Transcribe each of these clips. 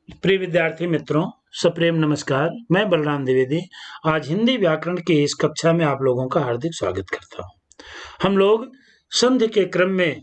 प्रिय विद्यार्थी मित्रों, सप्रेम नमस्कार। मैं बलराम द्विवेदी आज हिंदी व्याकरण की इस कक्षा में आप लोगों का हार्दिक स्वागत करता हूं। हम लोग संधि के क्रम में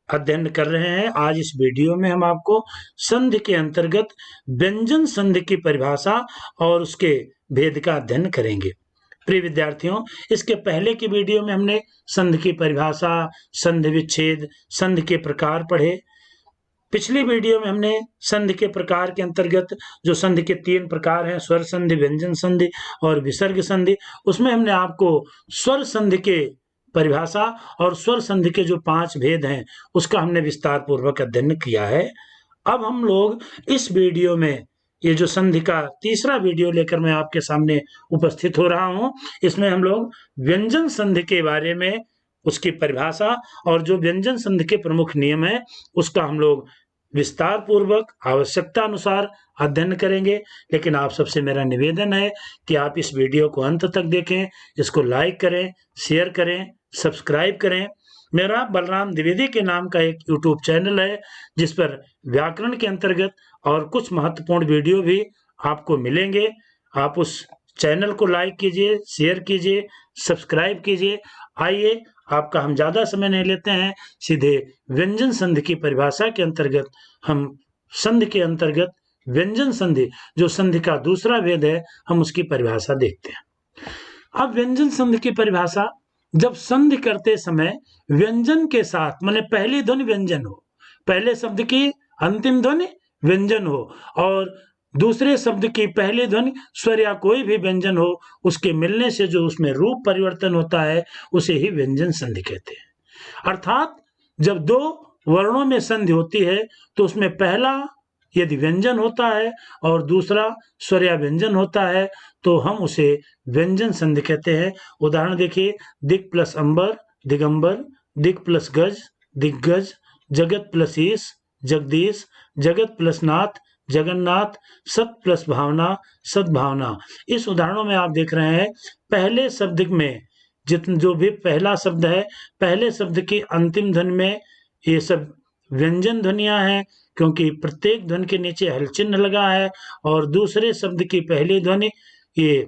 अध्ययन कर रहे हैं। आज इस वीडियो में हम आपको संधि के अंतर्गत व्यंजन संधि की परिभाषा और उसके भेद का अध्ययन करेंगे। प्रिय विद्यार्थियों, इसके पहले की वीडियो में हमने संधि की परिभाषा, संधि विच्छेद, संधि के प्रकार पढ़े। पिछली वीडियो में हमने संधि के प्रकार के अंतर्गत जो संधि के 3 प्रकार हैं, स्वर संधि, व्यंजन संधि और विसर्ग संधि, उसमें हमने आपको स्वर संधि के परिभाषा और स्वर संधि के जो 5 भेद हैं उसका हमने विस्तार पूर्वक अध्ययन किया है। अब हम लोग इस वीडियो में ये जो संधि का तीसरा वीडियो लेकर मैं आपके सामने उपस्थित हो रहा हूं, इसमें हम लोग व्यंजन संधि के बारे में, उसकी परिभाषा और जो व्यंजन संधि के प्रमुख नियम है उसका हम लोग विस्तार पूर्वक आवश्यकता अनुसार अध्ययन करेंगे। लेकिन आप सबसे मेरा निवेदन है कि आप इस वीडियो को अंत तक देखें, इसको लाइक करें, शेयर करें, सब्सक्राइब करें। मेरा बलराम द्विवेदी के नाम का एक यूट्यूब चैनल है जिस पर व्याकरण के अंतर्गत और कुछ महत्वपूर्ण वीडियो भी आपको मिलेंगे। आप उस चैनल को लाइक कीजिए, शेयर कीजिए, सब्सक्राइब कीजिए। आइए, आपका हम ज्यादा समय नहीं लेते हैं, सीधे व्यंजन संधि की परिभाषा के अंतर्गत हम संधि के अंतर्गत व्यंजन संधि जो संधि का दूसरा भेद है, हम उसकी परिभाषा देखते हैं। अब व्यंजन संधि की परिभाषा, जब संधि करते समय व्यंजन के साथ, माने पहली ध्वनि व्यंजन हो, पहले शब्द की अंतिम ध्वनि व्यंजन हो और दूसरे शब्द की पहली ध्वनि स्वर या कोई भी व्यंजन हो, उसके मिलने से जो उसमें रूप परिवर्तन होता है उसे ही व्यंजन संधि कहते हैं। अर्थात जब दो वर्णों में संधि होती है तो उसमें पहला यदि व्यंजन होता है और दूसरा स्वर या व्यंजन होता है तो हम उसे व्यंजन संधि कहते हैं। उदाहरण देखिए, दिक् प्लस अंबर दिगंबर, दिक् प्लस गज दिग्गज, जगत प्लस ईश जगदीश, जगत प्लस नाथ जगन्नाथ, सत प्लस भावना सद्भावना। इस उदाहरणों में आप देख रहे हैं पहले शब्द में जो भी पहला शब्द है, पहले शब्द की अंतिम ध्वनि में ये सब व्यंजन ध्वनियां हैं क्योंकि प्रत्येक ध्वनि के नीचे हल चिन्ह लगा है, और दूसरे शब्द की पहली ध्वनि ये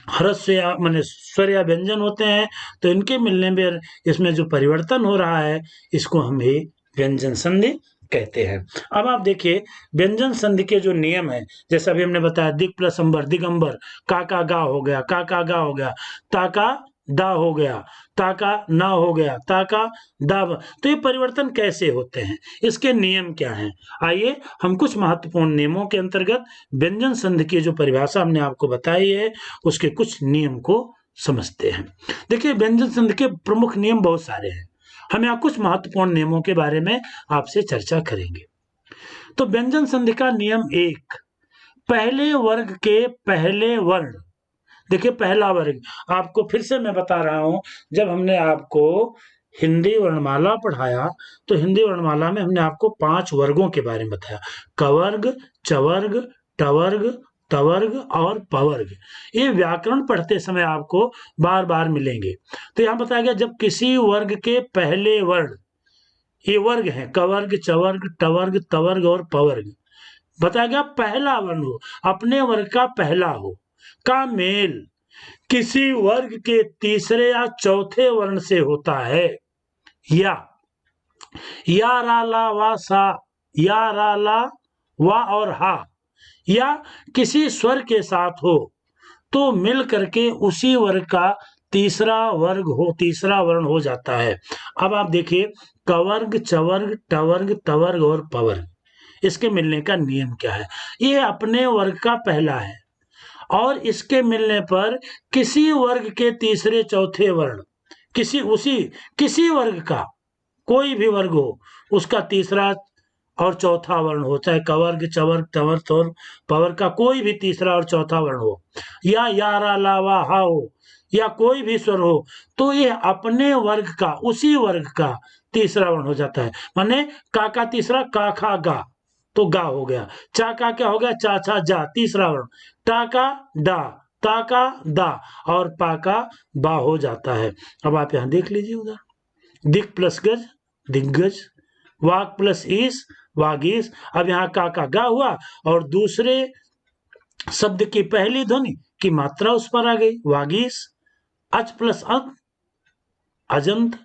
ह्रस्व या माने स्वर या व्यंजन होते हैं, तो इनके मिलने में इसमें जो परिवर्तन हो रहा है इसको हम ही व्यंजन संधि कहते हैं। अब आप देखिए व्यंजन संधि के जो नियम है, जैसा अभी हमने बताया, दिक् प्लस अंबर दिगंबर, का गा हो गया, का गा हो गया, ता का दा हो गया, ता का ना हो गया, ता का दा। तो ये परिवर्तन कैसे होते हैं, इसके नियम क्या हैं? आइए हम कुछ महत्वपूर्ण नियमों के अंतर्गत व्यंजन संधि की जो परिभाषा हमने आपको बताई है उसके कुछ नियम को समझते हैं। देखिए व्यंजन संधि के प्रमुख नियम बहुत सारे हैं, हम यहाँ कुछ महत्वपूर्ण नियमों के बारे में आपसे चर्चा करेंगे। तो व्यंजन संधि का नियम 1, पहले वर्ग के पहले वर्ण। देखिए पहला वर्ग, आपको फिर से मैं बता रहा हूं, जब हमने आपको हिंदी वर्णमाला पढ़ाया तो हिंदी वर्णमाला में हमने आपको 5 वर्गों के बारे में बताया, कवर्ग, चवर्ग, टवर्ग, तवर्ग और पवर्ग। ये व्याकरण पढ़ते समय आपको बार बार मिलेंगे। तो यहां बताया गया जब किसी वर्ग के पहले वर्ण, ये वर्ग हैं कवर्ग, चवर्ग, टवर्ग, तवर्ग और पवर्ग, बताया गया पहला वर्ण हो, अपने वर्ग का पहला हो, का मेल किसी वर्ग के तीसरे या चौथे वर्ण से होता है, या रा ला वा सा, या रा ला वा और हा, या किसी स्वर के साथ हो तो मिल करके उसी वर्ग का तीसरा तीसरा वर्ण हो जाता है। अब आप देखिए कवर्ग, चवर्ग, टवर्ग, तवर्ग और पवर्ग, इसके मिलने का नियम क्या है? ये अपने वर्ग का पहला है और इसके मिलने पर किसी वर्ग के तीसरे चौथे वर्ण, किसी वर्ग का कोई भी वर्ग हो उसका तीसरा और चौथा वर्ण हो, चाहे कवर्ग, चवर्ग, तवर्ग और पवर्ग का कोई भी तीसरा और चौथा वर्ण हो, या रा ला वा हा हो, या कोई भी स्वर हो, तो ये अपने वर्ग का, उसी वर्ग का तीसरा वर्ण हो जाता है। माने का तीसरा का खा गा, तो गा हो गया, चा का क्या हो गया, चा छा जा, तीसरा वर्ण, टा का डा, ता का दा और पा का बा हो जाता है। अब आप यहां देख लीजिए उधर, दिक् प्लस गज दिग्गज, वाक प्लस ईस वागीस। अब यहाँ का गा हुआ और दूसरे शब्द की पहली ध्वनि की मात्रा उस पर आ गई, वागीस। अच प्लस अंत अजंत।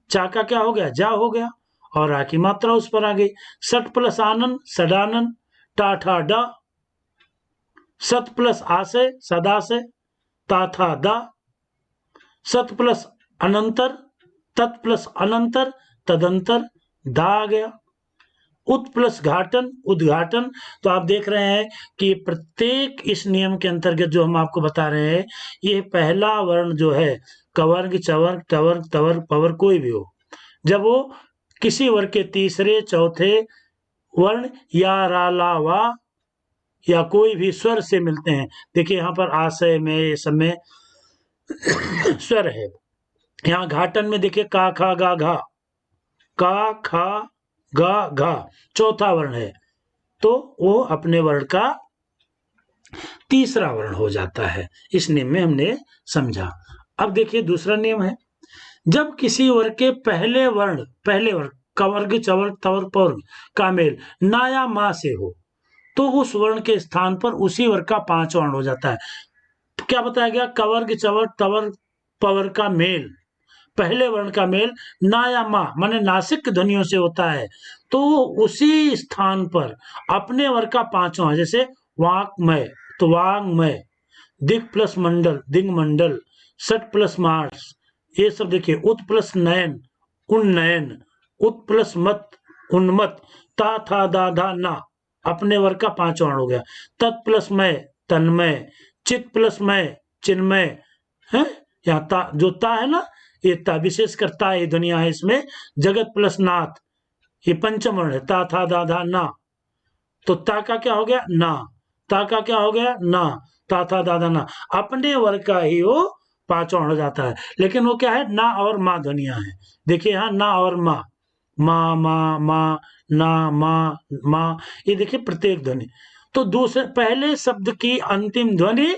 चा का क्या हो गया, जा हो गया और आ की मात्रा उस पर आ गई। सट प्लस आनंद सडानन। टा ठा डा। सत प्लस आशय सदाशय। ता था दा। सत प्लस अनंतर तत् प्लस अनंतर तदंतर। दा आ गया। उत प्लस घाटन उद्घाटन। तो आप देख रहे हैं कि प्रत्येक इस नियम के अंतर्गत जो हम आपको बता रहे हैं, ये पहला वर्ण जो है, कवर्ग चवर्ग टवर्ग तवर्ग पवर्ग कोई भी हो, जब वो किसी वर्ग के तीसरे चौथे वर्ण या रा ला वा या कोई भी स्वर से मिलते हैं। देखिए यहाँ पर आशय में ये सब में स्वर है। यहाँ घाटन में देखिए का खा गा घा, का खा गा घा चौथा वर्ण है, तो वो अपने वर्ण का तीसरा वर्ण हो जाता है। इस नियम में हमने समझा। अब देखिए दूसरा नियम है, जब किसी वर्ग के पहले वर्ण कवर्ग चवर्ग तवर्ग पवर्ग का मेल ना या मा से हो, तो उस वर्ण के स्थान पर उसी वर्ग का 5 वर्ण हो जाता है। क्या बताया गया, कवर्ग चवर्ग तवर्ग पवर्ग का मेल, पहले वर्ण का मेल ना या मा माने नासिक ध्वनियों से होता है, तो उसी स्थान पर अपने वर्ग का 5वां, जैसे वाक्मय तो वांगमय, दिग प्लस मंडल दिग मंडल, सट प्लस मार्स, ये सब देखिए। उत प्लस नयन उन्नयन, उत प्लस मत उन्मत, ता था दा धा ना अपने वर्ग का 5 वर्ण हो गया। तत् प्लस मय तन्मय, चित प्लस मय चिन्मय है। यहाँ ता जो ता है ना, ये ता विशेष करता है, ये दुनिया है इसमें। जगत प्लस नाथ, ये पंचम वर्ण है, ता था दा धा ना, तो ता का क्या हो गया ना, ता का क्या हो गया ना, ता था दा धा ना अपने वर्ग का ही वो 5 वर्ण हो जाता है। लेकिन वो क्या है, ना और मा ध्वनिया है। देखिए यहाँ ना और मा, मा मा मा ना मा मा, ये देखिए प्रत्येक ध्वनि। तो दूसरे पहले शब्द की अंतिम ध्वनि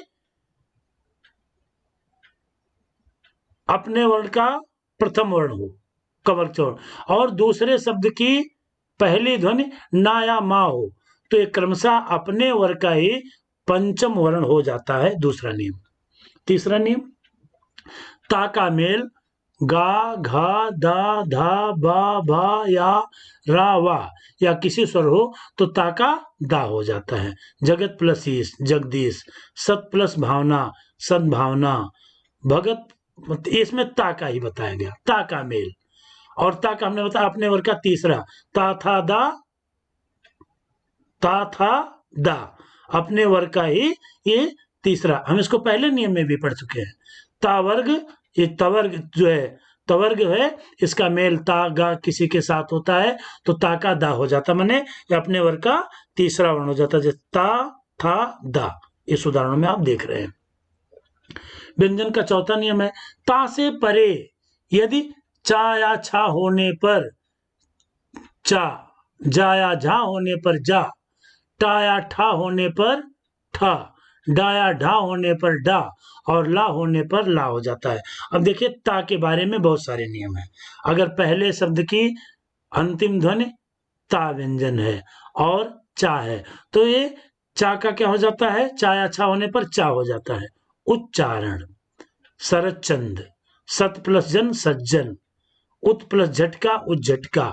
अपने वर्ण का प्रथम वर्ण हो, कवर्ग चौर्ण, और दूसरे शब्द की पहली ध्वनि ना या मा हो, तो ये क्रमशः अपने वर्ग का ही पंचम वर्ण हो जाता है। दूसरा नियम। तीसरा नियम, ता का मेल गा घा दा धा बा भा या रा वा या किसी स्वर हो तो ता का दा हो जाता है। जगत प्लस ईश जगदीश, सत प्लस भावना सद्भावना, भगत, इसमें ता का ही बताया गया, ता का मेल। और ता का हमने बताया अपने वर्ग का तीसरा, ता था दा अपने वर्ग का ही ये तीसरा। हम इसको पहले नियम में भी पढ़ चुके हैं। ता वर्ग, ये तवर्ग जो है, तवर्ग है, इसका मेल ता गा किसी के साथ होता है तो ता का दा हो जाता, माने ये अपने वर्ग का तीसरा वर्ण हो जाता, जैसे ता था दा, इस उदाहरण में आप देख रहे हैं। व्यंजन का चौथा नियम है, ता से परे यदि चा या छा होने पर चा, जा या झा होने पर जा, टा या ठा होने पर ठा, डा या ढा होने पर डा और ला होने पर ला हो जाता है। अब देखिए ता के बारे में बहुत सारे नियम हैं। अगर पहले शब्द की अंतिम ध्वनि ता व्यंजन है और चा है, तो ये चा का क्या हो जाता है, चा या छा होने पर चा हो जाता है। उच्चारण, शरद चंद, सत प्लस जन सज्जन, उत प्लस झटका उज्झटका,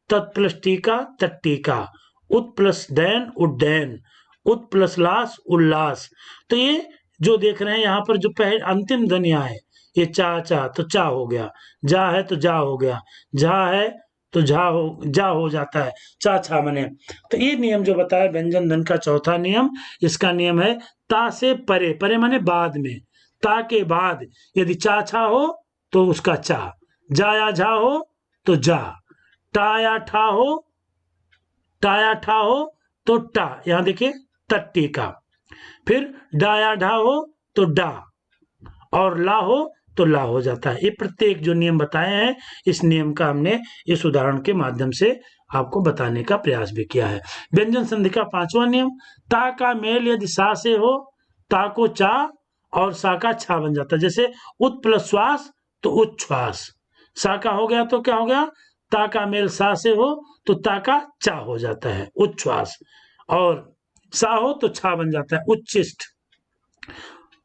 तत् प्लस टीका तट्टीका, उत प्लस दैन उड्डयन, उत प्लस लास उल्लास। तो ये जो देख रहे हैं यहाँ पर जो पहले अंतिम ध्वनियां है, ये चा चा तो चा हो गया, जा है तो जा हो गया, झा है तो जा हो जाता है, चा छा मने। तो ये नियम जो बताया व्यंजन धन का चौथा नियम, इसका नियम है ता से परे, परे माने बाद में, ता के बाद यदि चा छा हो तो उसका चा, जा या झा हो तो जा, टा या ठा हो, टा या ठा हो तो टा, यहां देखिए तट्टी का, फिर डा या ढा हो तो डा और ला हो तो ला हो जाता है। ये प्रत्येक जो नियम बताए हैं, इस नियम का हमने इस उदाहरण के माध्यम से आपको बताने का प्रयास भी किया है। व्यंजन संधि का पांचवा नियम, ता का मेल यदि सा से हो, ता को चा और सा का छा बन जाता है। जैसे उत प्लस श्वास तो उच्छ्वास, सा का हो गया तो क्या हो गया, ता का मेल सा से हो तो ता का चा हो जाता है उच्छ्वास, और सा हो तो छा बन जाता है उच्छिष्ट।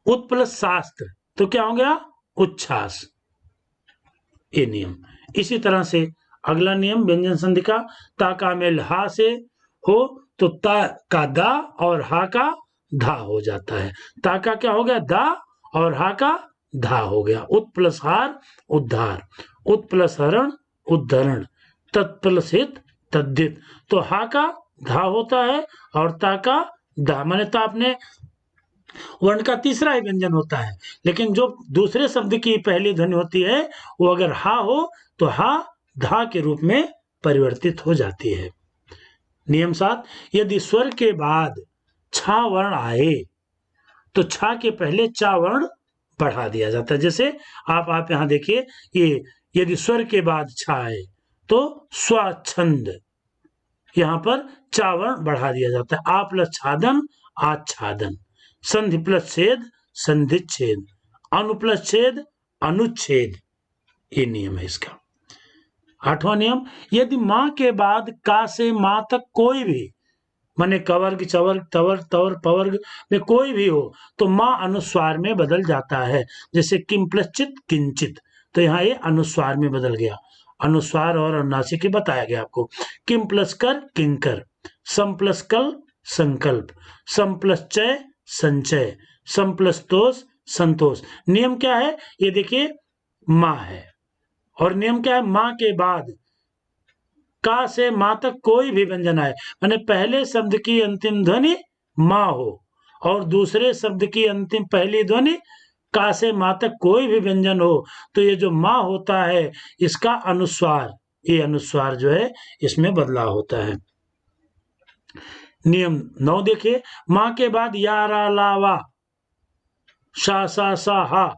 उत प्लस शास्त्र तो क्या हो गया उच्छ्वास, ये नियम। इसी तरह से अगला नियम व्यंजन संधि का, ता का मेल हा से हो तो ता का दा और हा का धा हो जाता है। ता का क्या हो गया दा और हा का धा हो गया। उत प्लस हार उद्धार, उत प्लस हरण उद्धरण, तत् प्लस हित तद्धित। तो हा का धा होता है और ता का दा, माने ता अपने वर्ण का तीसरा ही व्यंजन होता है, लेकिन जो दूसरे शब्द की पहली ध्वनि होती है वो अगर हा हो तो हा धा के रूप में परिवर्तित हो जाती है। नियम 7, यदि स्वर के बाद छा वर्ण आए तो छा के पहले चा वर्ण बढ़ा दिया जाता है। जैसे आप यहां देखिए, ये यदि स्वर के बाद छा आए तो स्वच्छंद, यहां पर चा वर्ण बढ़ा दिया जाता है। आ प्लस छादन आच्छादन, संधि प्लस छेद संधिच्छेद, अनु प्लस छेद अनुच्छेद, ये नियम है इसका। 8वां नियम, यदि मां के बाद का से मां तक कोई भी, माने कवर्ग चवर्ग तवर्ग तवर पवर्ग में कोई भी हो तो मां अनुस्वार में बदल जाता है। जैसे किम प्लस चित किंचित, तो यहाँ ये अनुस्वार में बदल गया। अनुस्वार और अनुनासिक बताया गया आपको। किम प्लस कर किंकर, सम प्लस कल संकल्प, सम प्लस चय संचय, सम प्लस तोष संतोष। नियम क्या है ये देखिए, मां है और नियम क्या है, मां के बाद का से मां तक कोई भी व्यंजन आए, माने पहले शब्द की अंतिम ध्वनि मां हो और दूसरे शब्द की अंतिम पहली ध्वनि का से मां तक कोई भी व्यंजन हो, तो ये जो मां होता है इसका अनुस्वार, ये अनुस्वार जो है इसमें बदलाव होता है। नियम 9 देखिए, मां के बाद या रा ला वा शा सा हा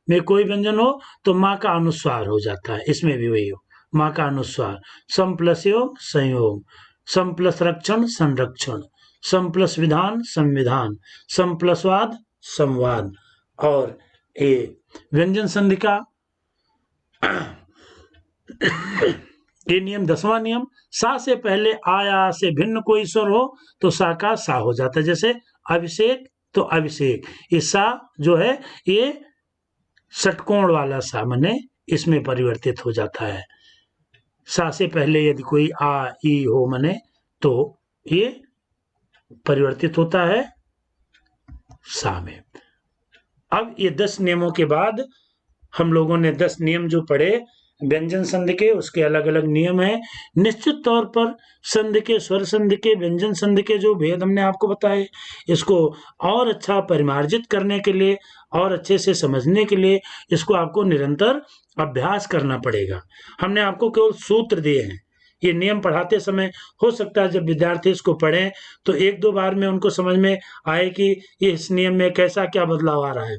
में कोई व्यंजन हो तो मां का अनुस्वार हो जाता है, इसमें भी वही हो मां का अनुस्वार। सम प्लस योग संयोग, सम प्लस रक्षण संरक्षण, सम प्लस विधान संविधान, सम प्लस वाद संवाद। और ये व्यंजन संधि का ये नियम 10वां नियम, सा से पहले आया से भिन्न कोई स्वर हो तो सा का सा हो जाता है। जैसे अभिषेक तो अभिषेक, ये सा जो है ये षटकोण वाला सा, माने इसमें परिवर्तित हो जाता है। सा से पहले यदि कोई आ ई हो माने तो ये परिवर्तित होता है सा में। अब ये 10 नियमों के बाद हम लोगों ने 10 नियम जो पढ़े व्यंजन संधि के, उसके अलग अलग नियम हैं। निश्चित तौर पर संधि के, स्वर संधि के, व्यंजन संधि के जो भेद हमने आपको बताए, इसको और अच्छा परिमार्जित करने के लिए और अच्छे से समझने के लिए इसको आपको निरंतर अभ्यास करना पड़ेगा। हमने आपको केवल सूत्र दिए हैं, ये नियम पढ़ाते समय हो सकता है जब विद्यार्थी इसको पढ़ें तो 1-2 बार में उनको समझ में आए कि इस नियम में कैसा क्या बदलाव आ रहा है,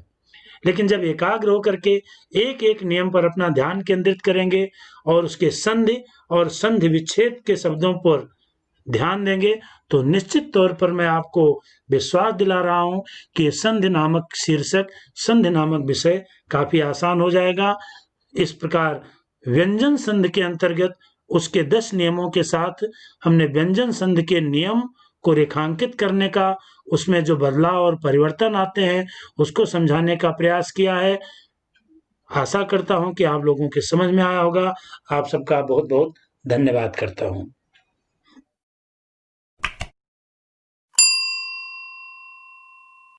लेकिन जब एकाग्र होकर के एक एक नियम पर अपना ध्यान केंद्रित करेंगे और उसके संधि और संधि विच्छेद के शब्दों पर ध्यान देंगे तो निश्चित तौर पर मैं आपको विश्वास दिला रहा हूं कि संधि नामक शीर्षक, संधि नामक विषय काफी आसान हो जाएगा। इस प्रकार व्यंजन संधि के अंतर्गत उसके 10 नियमों के साथ हमने व्यंजन संधि के नियम को रेखांकित करने का, उसमें जो बदलाव और परिवर्तन आते हैं उसको समझाने का प्रयास किया है। आशा करता हूं कि आप लोगों के समझ में आया होगा। आप सबका बहुत बहुत धन्यवाद करता हूं।